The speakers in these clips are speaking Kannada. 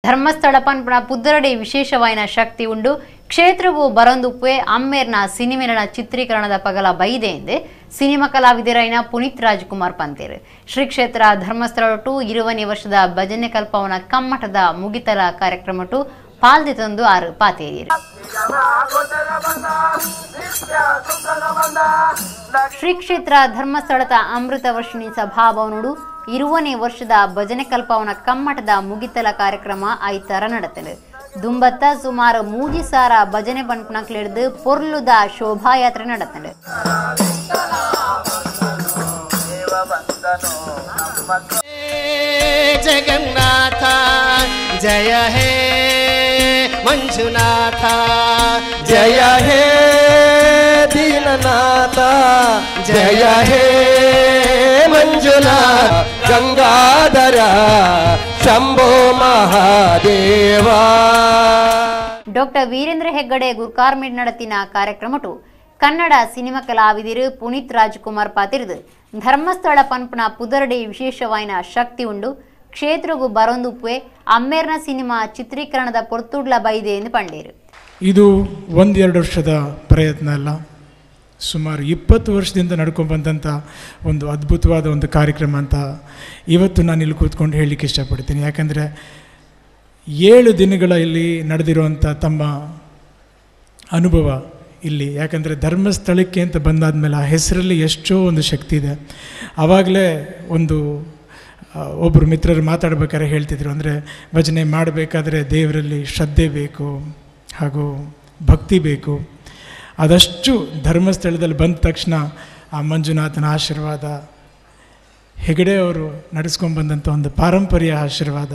ಧರ್ಮಸ್ಥಳ ಪನ್ಪುನ ಪುದ್ದರಡಿ ವಿಶೇಷವಾಯಿನ ಶಕ್ತಿ ಉಂಡು ಕ್ಷೇತ್ರಗೂ ಬರೊಂದುಪ್ಪೆ ಅಮ್ಮೇರ್ನ ಸಿನಿಮೆನ ಚಿತ್ರೀಕರಣದ ಪಗಲ ಬೈದೆ ಎಂದೆ ಸಿನಿಮಾ ಕಲಾವಿದರಾಯಿನ ಪುನೀತ್ ರಾಜ್ಕುಮಾರ್ ಪಂತೇರು ಶ್ರೀ ಕ್ಷೇತ್ರ ಧರ್ಮಸ್ಥಳ ಟು 20ನೇ ವರ್ಷದ ಭಜನೆ ಕಲ್ಪವನ ಕಮ್ಮಟದ ಮುಗಿತಲ ಕಾರ್ಯಕ್ರಮ ಟು ಪಾಲ್ದೆ ತಂದು ಆರು ಪಾತೇರಿಯರು. ಶ್ರೀ ಕ್ಷೇತ್ರ ಧರ್ಮಸ್ಥಳದ ಅಮೃತ ವರ್ಷಿಣಿ ಸಭಾಭವನಡು 20ನೇ ವರ್ಷದ ಭಜನೆ ಕಲ್ಪವನ ಕಮ್ಮಟದ ಮುಗಿತಲ ಕಾರ್ಯಕ್ರಮ ಐತರ ನಡೆತಲು ದುಂಬತ್ತ ಸುಮಾರು 3000 ಭಜನೆ ಪಂಪನಕ್ಲೆಡ್ದು ಪೊರ್ಲುದ ಶೋಭಾಯಾತ್ರೆ ನಡೆತಲು. ಜಗನ್ನಾಥ ಜಯ ಹೇ ಮಂಜುನಾಥ ಜಯ ಹೇ ದೀನನಾಥ ಜಯ ಹೇ ಮಂಜುನಾಥ ಗಂಗಾಧರ ಶಂಭೋ ಮಹಾದೇವ. ಡಾಕ್ಟರ್ ವೀರೇಂದ್ರ ಹೆಗ್ಗಡೆ ಗುರ್ಕಾರ್ಮಿಡ್ ನಡತಿನ ಕಾರ್ಯಕ್ರಮಟು ಕನ್ನಡ ಸಿನಿಮಾ ಕಲಾವಿದರು ಪುನೀತ್ ರಾಜ್ಕುಮಾರ್ ಪಾತಿರ್ದು ಧರ್ಮಸ್ಥಳ ಪನ್ಪುನ ಪುದರಡಿ ವಿಶೇಷವಾಯಿನ ಶಕ್ತಿ ಉಂಡು ಕ್ಷೇತ್ರಗೂ ಬರೊಂದುಪ್ಪೆ ಅಮ್ಮೇರ್ನ ಸಿನಿಮಾ ಚಿತ್ರೀಕರಣದ ಪೊರ್ತುಡ್ಲ ಬೈದೆ ಎಂದು ಪಂಡೇರು. ಇದು 1-2 ವರ್ಷದ ಪ್ರಯತ್ನ ಅಲ್ಲ, ಸುಮಾರು 20 ವರ್ಷದಿಂದ ನಡ್ಕೊಂಡ್ಬಂದಂಥ ಒಂದು ಅದ್ಭುತವಾದ ಒಂದು ಕಾರ್ಯಕ್ರಮ ಅಂತ ಇವತ್ತು ನಾನು ಇಲ್ಲಿ ಕೂತ್ಕೊಂಡು ಹೇಳಲಿಕ್ಕೆ ಇಷ್ಟಪಡ್ತೀನಿ. ಯಾಕಂದರೆ 7 ದಿನಗಳ ಇಲ್ಲಿ ನಡೆದಿರುವಂಥ ತಮ್ಮ ಅನುಭವ ಇಲ್ಲಿ, ಯಾಕಂದರೆ ಧರ್ಮಸ್ಥಳಕ್ಕೆ ಅಂತ ಬಂದಾದಮೇಲೆ ಆ ಹೆಸರಲ್ಲಿ ಎಷ್ಟೋ ಒಂದು ಶಕ್ತಿ ಇದೆ. ಆವಾಗಲೇ ಒಬ್ಬರು ಮಿತ್ರರು ಮಾತಾಡ್ಬೇಕಾದ್ರೆ ಹೇಳ್ತಿದ್ರು, ಅಂದರೆ ಭಜನೆ ಮಾಡಬೇಕಾದ್ರೆ ದೇವರಲ್ಲಿ ಶ್ರದ್ಧೆ ಬೇಕು ಹಾಗೂ ಭಕ್ತಿ ಬೇಕು. ಅದಷ್ಟು ಧರ್ಮಸ್ಥಳದಲ್ಲಿ ಬಂದ ತಕ್ಷಣ ಆ ಮಂಜುನಾಥನ ಆಶೀರ್ವಾದ, ಹೆಗಡೆ ಅವರು ನಡೆಸ್ಕೊಂಡ್ಬಂದಂಥ ಒಂದು ಪಾರಂಪರ್ಯ ಆಶೀರ್ವಾದ.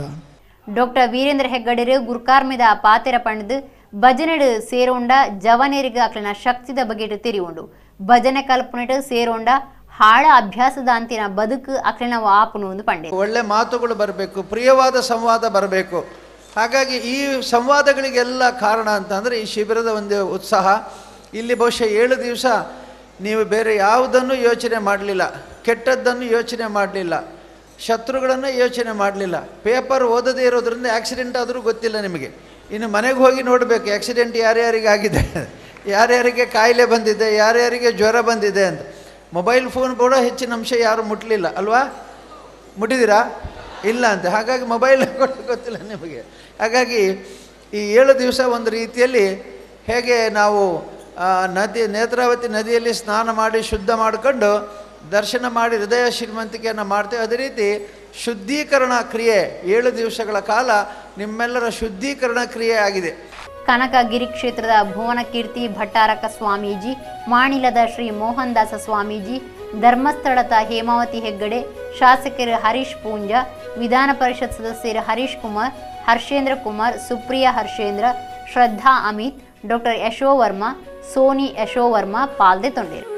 ಡಾಕ್ಟರ್ ವೀರೇಂದ್ರ ಹೆಗ್ಗಡೆರು ಗುರ್ಕಾರ್ಮಿದ ಪಾತೆರ ಪಂಡದು ಭಜನೆಡು ಸೇರೋಂಡ ಜವನೇರಿಗೆ ಅಕ್ಲಿನ ಶಕ್ತಿದ ಬಗೆಟ್ ತಿರಿಯುಂಡು ಭಜನೆ ಕಲ್ಪನೆಟ್ ಸೇರೋಂಡ ಹಾಳ ಅಭ್ಯಾಸದ ಅಂತಿನ ಬದುಕು ಅಕ್ಲಿನ ವಾಪನು ಒಂದು ಪಂಡೆ. ಒಳ್ಳೆ ಮಾತುಗಳು ಬರಬೇಕು, ಪ್ರಿಯವಾದ ಸಂವಾದ ಬರಬೇಕು. ಹಾಗಾಗಿ ಈ ಸಂವಾದಗಳಿಗೆಲ್ಲ ಕಾರಣ ಅಂತಂದರೆ ಈ ಶಿಬಿರದ ಒಂದು ಉತ್ಸಾಹ. ಇಲ್ಲಿ ಬಹುಶಃ 7 ದಿವಸ ನೀವು ಬೇರೆ ಯಾವುದನ್ನು ಯೋಚನೆ ಮಾಡಲಿಲ್ಲ, ಕೆಟ್ಟದ್ದನ್ನು ಯೋಚನೆ ಮಾಡಲಿಲ್ಲ, ಶತ್ರುಗಳನ್ನು ಯೋಚನೆ ಮಾಡಲಿಲ್ಲ. ಪೇಪರ್ ಓದದೇ ಇರೋದ್ರಿಂದ ಆಕ್ಸಿಡೆಂಟ್ ಆದರೂ ಗೊತ್ತಿಲ್ಲ ನಿಮಗೆ. ಇನ್ನು ಮನೆಗೆ ಹೋಗಿ ನೋಡಬೇಕು ಆಕ್ಸಿಡೆಂಟ್ ಯಾರ್ಯಾರಿಗಾಗಿದೆ, ಯಾರ್ಯಾರಿಗೆ ಕಾಯಿಲೆ ಬಂದಿದೆ, ಯಾರ್ಯಾರಿಗೆ ಜ್ವರ ಬಂದಿದೆ ಅಂತ. ಮೊಬೈಲ್ ಫೋನ್ ಕೂಡ ಹೆಚ್ಚಿನ ಅಂಶ ಯಾರು ಮುಟ್ಟಲಿಲ್ಲ ಅಲ್ವಾ? ಮುಟ್ಟಿದ್ದೀರಾ? ಇಲ್ಲ ಅಂತ. ಹಾಗಾಗಿ ಮೊಬೈಲ್ ಗೊತ್ತಿಲ್ಲ ನಿಮಗೆ. ಹಾಗಾಗಿ ಈ 7 ದಿವಸ ಒಂದು ರೀತಿಯಲ್ಲಿ ಹೇಗೆ ನಾವು ನೇತ್ರಾವತಿ ನದಿಯಲ್ಲಿ ಸ್ನಾನ ಮಾಡಿ ಶುದ್ಧ ಮಾಡಿಕೊಂಡು ದರ್ಶನ ಮಾಡಿ ಹೃದಯ ಶ್ರೀಮಂತಿಕೆಯನ್ನು ಮಾಡ್ತೇವೆ, ಅದೇ ರೀತಿ ಶುದ್ಧೀಕರಣ ಕ್ರಿಯೆ 7 ದಿವಸಗಳ ಕಾಲ ನಿಮ್ಮೆಲ್ಲರ ಶುದ್ಧೀಕರಣ ಕ್ರಿಯೆ ಆಗಿದೆ. ಕನಕಗಿರಿ ಕ್ಷೇತ್ರದ ಭುವನಕೀರ್ತಿ ಭಟ್ಟಾರಕ ಸ್ವಾಮೀಜಿ, ಮಾಣಿಲದ ಶ್ರೀ ಮೋಹನ್ ದಾಸ ಸ್ವಾಮೀಜಿ, ಧರ್ಮಸ್ಥಳದ ಹೇಮಾವತಿ ಹೆಗ್ಗಡೆ, ಶಾಸಕರು ಹರೀಶ್ ಪೂಂಜ, ವಿಧಾನ ಪರಿಷತ್ ಸದಸ್ಯರು ಹರೀಶ್ ಕುಮಾರ್, ಹರ್ಷೇಂದ್ರ ಕುಮಾರ್, ಸುಪ್ರಿಯಾ ಹರ್ಷೇಂದ್ರ, ಶ್ರದ್ಧಾ ಅಮಿತ್, ಡಾಕ್ಟರ್ ಯಶೋವರ್ಮ, ಸೋನಿ ಯಶೋವರ್ಮ ಪಾಲ್ದೆ ತೊಂಡೇರು.